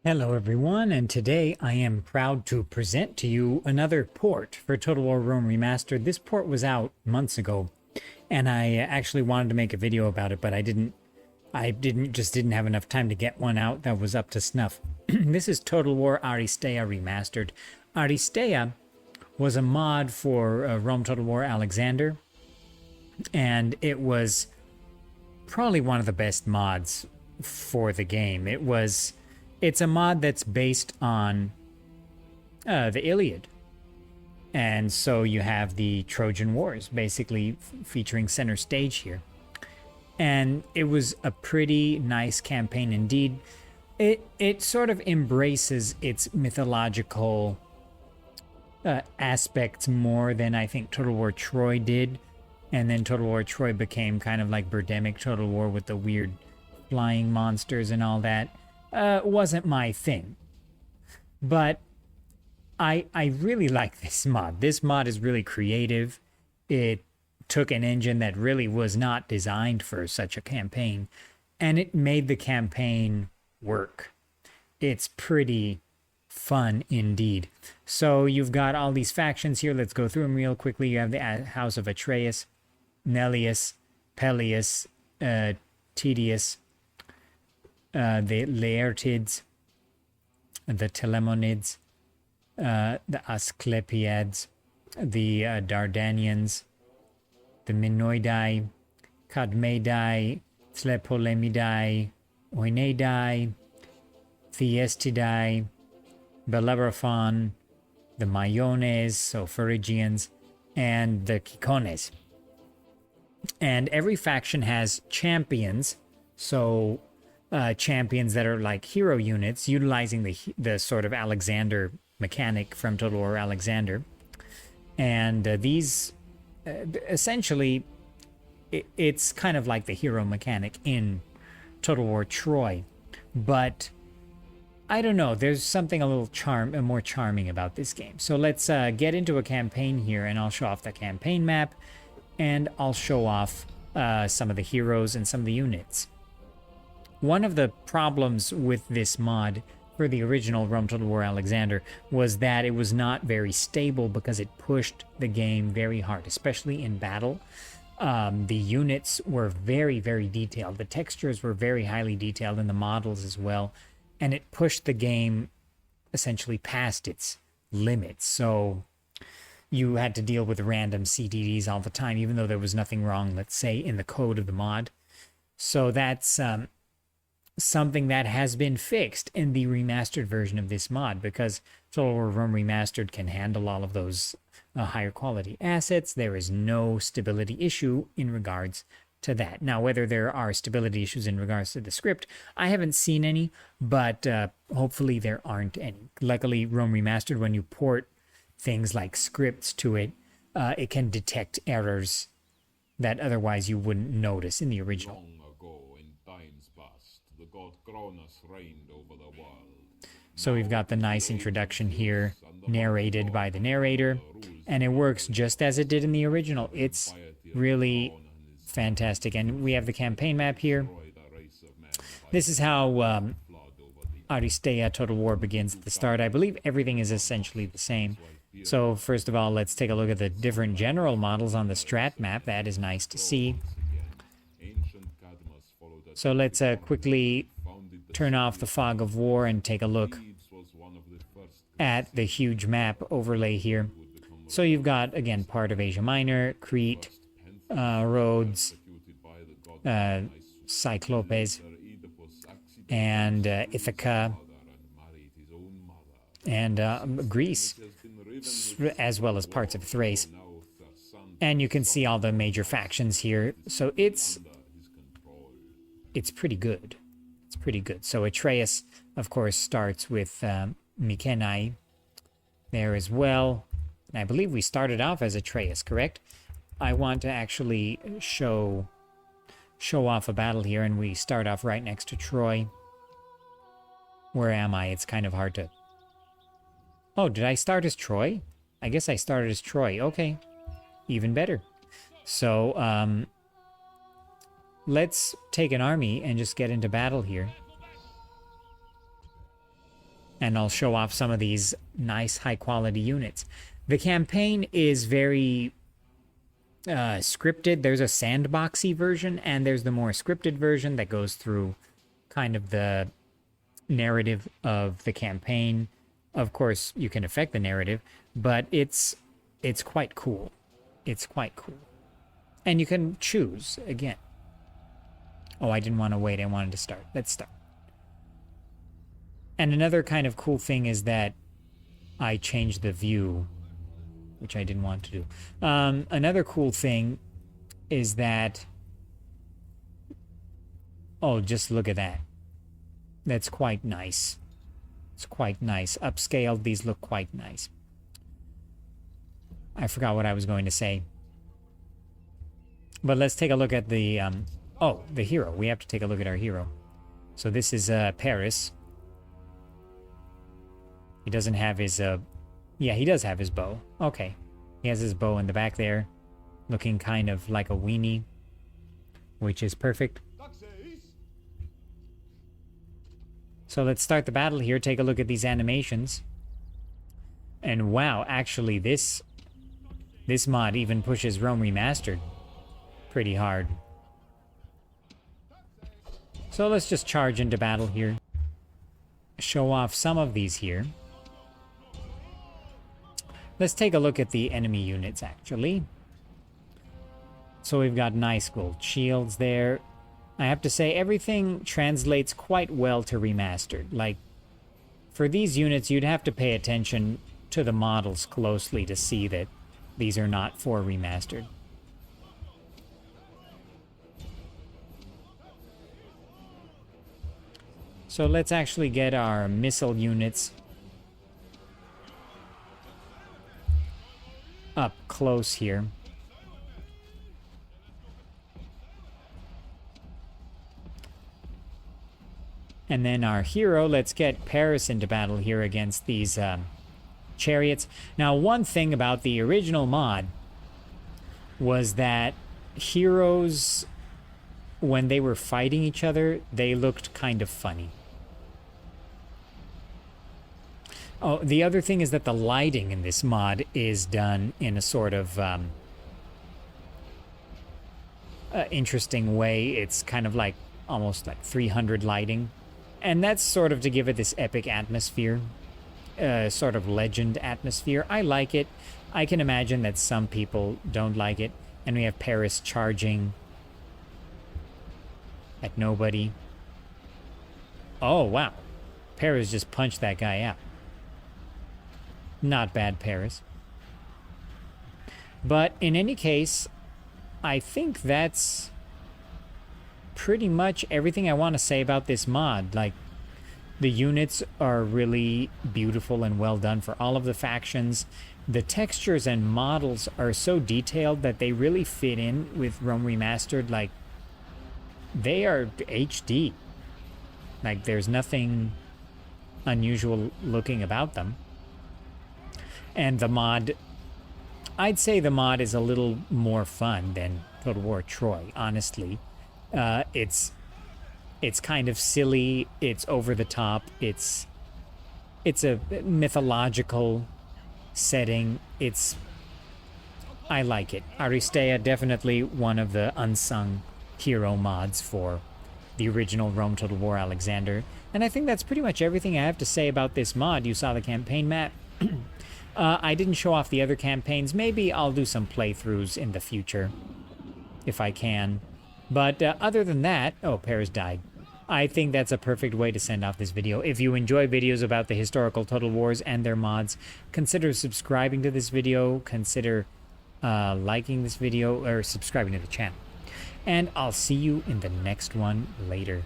Hello everyone, and today I am proud to present to you another port for Total War Rome Remastered. This port was out months ago, and I actually wanted to make a video about it, but I didn't have enough time to get one out that was up to snuff. This is Total War Aristeia Remastered. Aristeia was a mod for Rome Total War Alexander, and it was probably one of the best mods for the game. It's a mod that's based on the Iliad. And so you have the Trojan Wars basically featuring center stage here. And it was a pretty nice campaign indeed. It sort of embraces its mythological aspects more than I think Total War Troy did. And then Total War Troy became kind of like Birdemic Total War with the weird flying monsters and all that. Wasn't my thing. But I really like this mod. This mod is really creative. It took an engine that really was not designed for such a campaign, and it made the campaign work. It's pretty fun indeed. So you've got all these factions here. Let's go through them real quickly. You have the House of Atreus, Nellius, Peleus, Tedius, the Laertids, the Telemonids, the Asclepiads, the Dardanians, the Minoidae, Cadmeidae, Tlepolemidae, Oineidae, Thyestidae, Bellerophon, the Maiones, so Phrygians, and the Cicones. And every faction has champions, so champions that are like hero units, utilizing the sort of Alexander mechanic from Total War Alexander. And these, essentially, it's kind of like the hero mechanic in Total War Troy. But I don't know, there's something a little more charming about this game. So let's get into a campaign here, and I'll show off the campaign map, and I'll show off some of the heroes and some of the units. One of the problems with this mod for the original Rome Total War Alexander was that it was not very stable because it pushed the game very hard, especially in battle. The units were very, very detailed. The textures were very highly detailed, and the models as well. And it pushed the game essentially past its limits. So you had to deal with random CTDs all the time, even though there was nothing wrong, let's say, in the code of the mod. So that's something that has been fixed in the remastered version of this mod, because Total War Rome Remastered can handle all of those higher quality assets. There is no stability issue in regards to that. Now, whether there are stability issues in regards to the script, I haven't seen any, but hopefully there aren't any. Luckily, Rome Remastered, when you port things like scripts to it, it can detect errors that otherwise you wouldn't notice in the original. So we've got the nice introduction here, narrated by the narrator, and it works just as it did in the original. It's really fantastic. And we have the campaign map here. This is how Aristeia Total War begins at the start. I believe everything is essentially the same. So first of all, let's take a look at the different general models on the strat map. That is nice to see. So let's quickly turn off the fog of war and take a look at the huge map overlay here. So you've got, again, part of Asia Minor, Crete, Rhodes, Cyclopes, and Ithaca, and Greece, as well as parts of Thrace. And you can see all the major factions here. So it's pretty good. It's pretty good. So Atreus, of course, starts with Mykenae there as well. And I believe we started off as Atreus, correct? I want to actually show off a battle here, and we start off right next to Troy. Where am I? It's kind of hard to... Oh, did I start as Troy? I guess I started as Troy. Okay, even better. So, let's take an army and just get into battle here. and I'll show off some of these nice high quality units. The campaign is very scripted. There's a sandboxy version, and there's the more scripted version that goes through kind of the narrative of the campaign. Of course, you can affect the narrative, but it's quite cool. It's quite cool. And you can choose again. Oh, I didn't want to wait. I wanted to start. Let's start. And another kind of cool thing is that I changed the view, which I didn't want to do. Another cool thing is that, oh, just look at that. That's quite nice. It's quite nice. Upscaled, these look quite nice. I forgot what I was going to say. But let's take a look at the, the hero. We have to take a look at our hero. So this is Paris. He doesn't have his, yeah, he does have his bow. Okay. He has his bow in the back there, looking kind of like a weenie, which is perfect. So let's start the battle here. Take a look at these animations. And wow, actually this mod even pushes Rome Remastered pretty hard. So let's just charge into battle here. Show off some of these here. Let's take a look at the enemy units, actually. So we've got nice gold shields there. I have to say, everything translates quite well to Remastered. Like, for these units, you'd have to pay attention to the models closely to see that these are not for Remastered. So let's actually get our missile units up close here. And then our hero, let's get Paris into battle here against these chariots. Now, one thing about the original mod was that heroes, when they were fighting each other, they looked kind of funny. Oh, the other thing is that the lighting in this mod is done in a sort of interesting way. It's kind of like almost like 300 lighting. And that's sort of to give it this epic atmosphere, sort of legend atmosphere. I like it. I can imagine that some people don't like it. And we have Paris charging at nobody. Oh, wow. Paris just punched that guy out. Not bad, Paris. But in any case, I think that's pretty much everything I want to say about this mod. Like, the units are really beautiful and well done for all of the factions. The textures and models are so detailed that they really fit in with Rome Remastered. Like, they are HD. Like, there's nothing unusual looking about them. And the mod, I'd say the mod is a little more fun than Total War Troy, honestly. It's kind of silly, it's over the top, it's a mythological setting. I like it. Aristeia, definitely one of the unsung hero mods for the original Rome Total War Alexander. And I think that's pretty much everything I have to say about this mod. You saw the campaign map. I didn't show off the other campaigns. Maybe I'll do some playthroughs in the future, if I can. But other than that... Oh, Paris died. I think that's a perfect way to send off this video. If you enjoy videos about the historical Total Wars and their mods, consider subscribing to this video, consider liking this video, or subscribing to the channel. And I'll see you in the next one later.